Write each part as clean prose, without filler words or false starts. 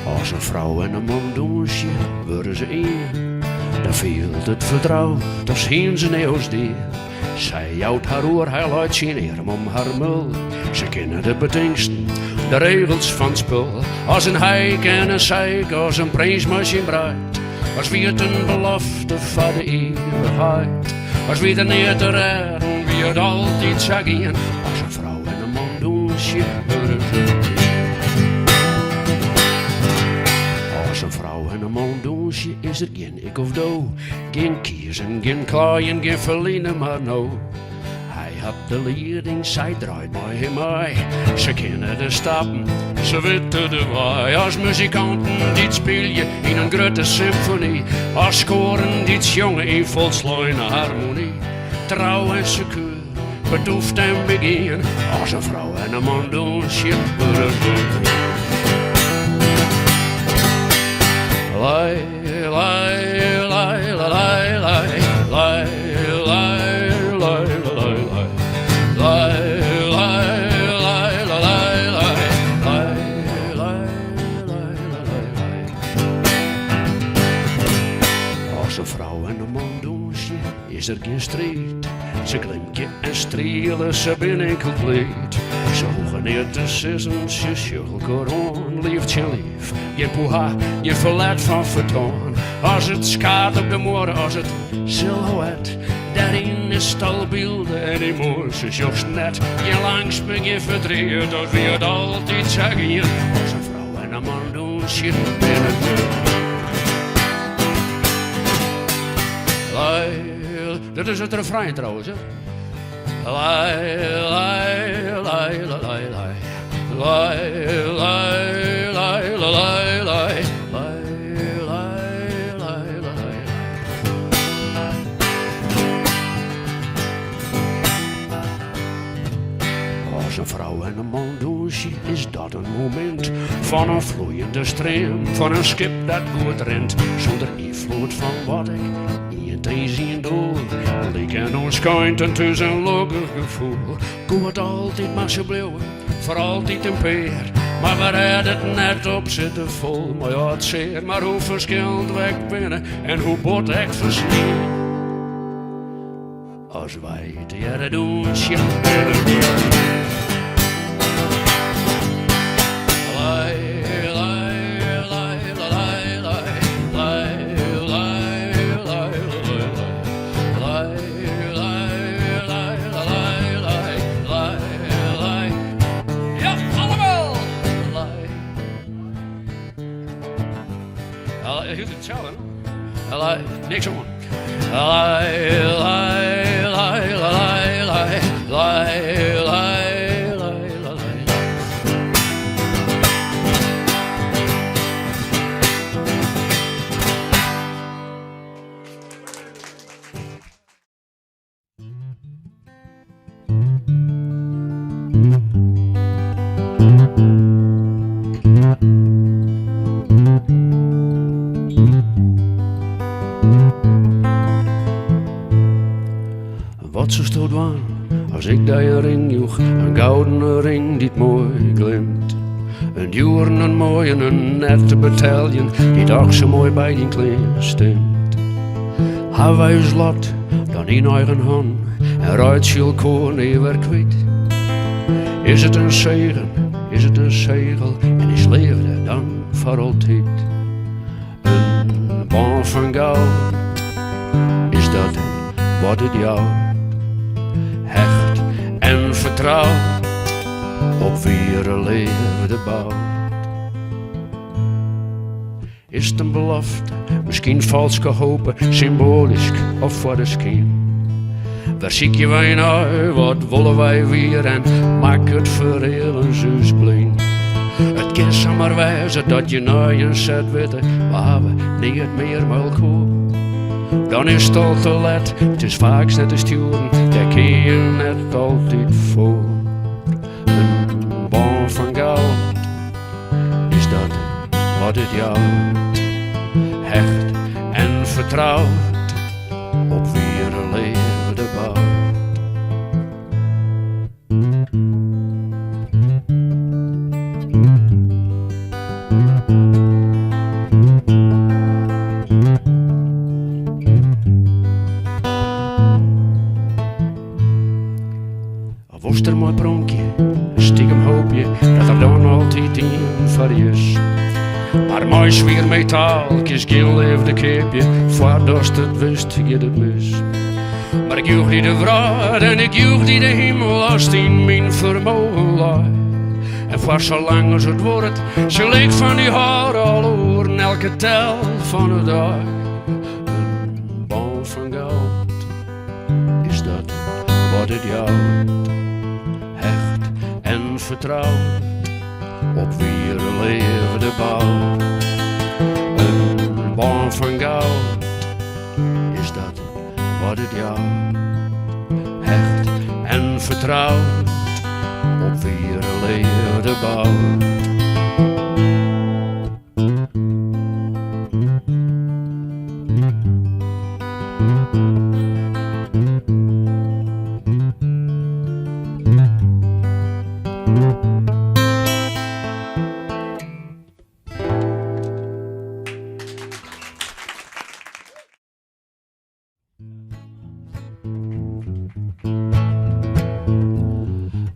Als een vrouw en een man doen shit, worden ze één. Dan veelt het vertrouwen, dat zien ze neus die. Zij jouwt haar oor, hij laat zien arm om haar mul. Ze kennen de betingsten, de regels van het spul. Als een hijk en een zeik, als een prijsmachine bruid. Als wie het een belofte van de eeuwigheid. Als wie er neer te redden, wie het altijd zeggen. Als een vrouw en een man doen shit, worden ze. Als een vrouw en een man doen shit, is er geen ik of do. Geen kiezen, geen klaaien, geen verliezen, maar no. Hij had de leiding, zij draait bij hem mee. Ze kennen de stappen, ze weten de waai. Als muzikanten, dit speel je in een grote symfonie. Als scoren, dit jongen in volsluine harmonie. Trouw en secuur, bedoeft en begin. Als een vrouw en een man doen shit, Lay, lay, lay, lay, lay, lay, lay, lay, Als een vrouw en een man doen shit, is er geen strijd. Ze klimmen en strelen, ze binnen compleet. Ze hoegen neer te sissen, ze sjogelkoron, lieft je lief. Je poeha, je verlet van vertoon. Als het skaat op de moorden, als het silhouet. Daarin is stalbeelden en emoties, jobs net. Je langs ben je verdrieën, als wie het altijd zeggen. Als een vrouw en een man doen shit binnen de. Dit is het refrein trouwens, hè. Lay, lay, lay, lay, lay, lay, lay, lay, lay, lay, Als een vrouw en een man doen shit, is dat een moment van een vloeiende stroom, van een schip dat goed rent, zonder invloed van wat ik zien door. Die kan ons keinten tussen een logger gevoel. Goed altijd mag ze blijven, voor altijd een peer. Maar we redden het net op zitten vol. Maar ja, het zeer, maar hoe verschillend weg binnen en hoe bot ik versliep. Als wij het jaren doen, shit. Niks om. Wat zo stoot waan, als ik daar een ring joeg, een gouden ring die mooi glimt. Een duur, een mooie, een nette beteljen, die toch zo mooi bij die klein stemt. Hebben wij ons lot dan in eigen hand, en rijdt je koor neer kwijt. Is het een zegen, is het een zegel, en is leefde dan voor altijd. Een baan van goud, is dat wat het jou hecht en vertrouwt op wie er leefde bouwt. Is het een belofte, misschien vals gehopen, symbolisch of voor de schijn. Waar zie je wij nou, wat willen wij weer en maak het verhelen zus blind. Het kan zomaar wijzen dat je nou een set weten, waar we niet meer mogen. Dan is het al te laat, het is vaak net te sturen, daar kun je net altijd voor. Een baan van goud, is dat wat het jou hecht en vertrouwt op weerleerde bouw. Was er mooi pronkje, stiekem hoop je dat er dan altijd in voor is. Maar mooi zwier metaalkjes, geel leefde keepje, voordat het wist je het mis. Maar ik joeg die de vraag en ik joeg die de hemel als die mijn vermogen lag. En voor zolang als het wordt, zal ik van die haar al horen, elke tel van de dag. Een baan van goud, is dat wat het jouwt? Hecht en vertrouwd, op weerleerde bouw. Een baan van goud, is dat wat het jou? Hecht en vertrouwd, op weerleerde bouw.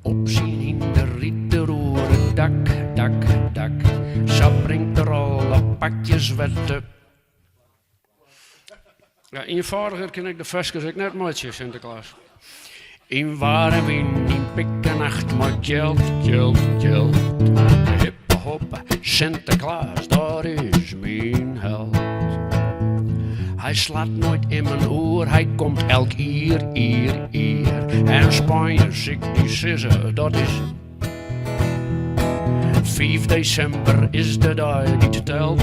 Opzien in de ritteroeren, dak, dak, dak. Zo brengt er alle pakjes wetten. Ja, eenvoudiger kan ik de vestjes ook net mooi, Sinterklaas. In waren we in pikkenacht, maar geld, geld, geld. Hippe hoppe, Sinterklaas, dat is mijn held. Hij slaat nooit in mijn oor, hij komt elk ier. En Spanje ziek die sissen, dat is 5 december is de dag die telt.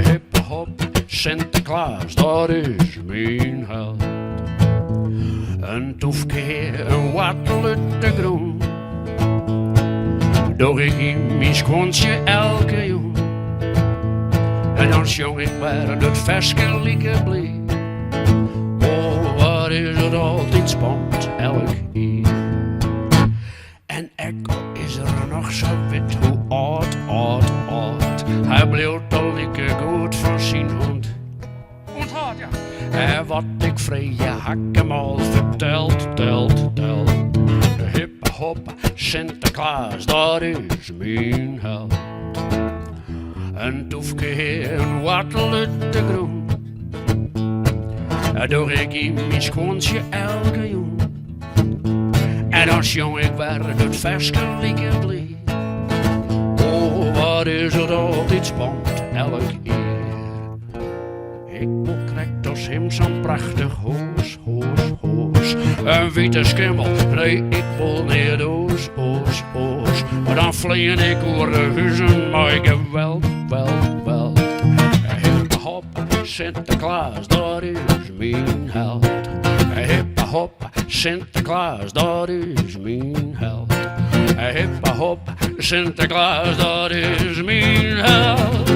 Hippe hop, Sinterklaas, dat is mijn held. Een toefkeer, een wattelutte groen. Doch ik in mijn schoontje elke jongen. En dan zong ik maar het versgelijke blik. Oh, wat is het altijd spannend, elk jaar. En echo is er nog zo wit, hoe oud. Hij bleef al ikke goed van zijn hond. Onthoud, ja. En wat ik vrije hak hem al verteld. De hippe hop, Sinterklaas, dat is mijn held. Een toefkeer, een wattelutte groen. Door ik in mijn schoontje elke jong. En dan zong ik weer het versgelijke blik. Oh, wat is het altijd spannend, elk jaar. Ik wil krijgt als hem zo'n prachtig hoos. Een witte skimmel, nee, ik wil niet oos. Maar dan vlieg ik over de huizen, maar geweld. Hippe hop, Sinterklaas, dat is mijn held. Hippe hop, Sinterklaas, dat is mijn held. Hippe hop, Sinterklaas, dat is mijn held.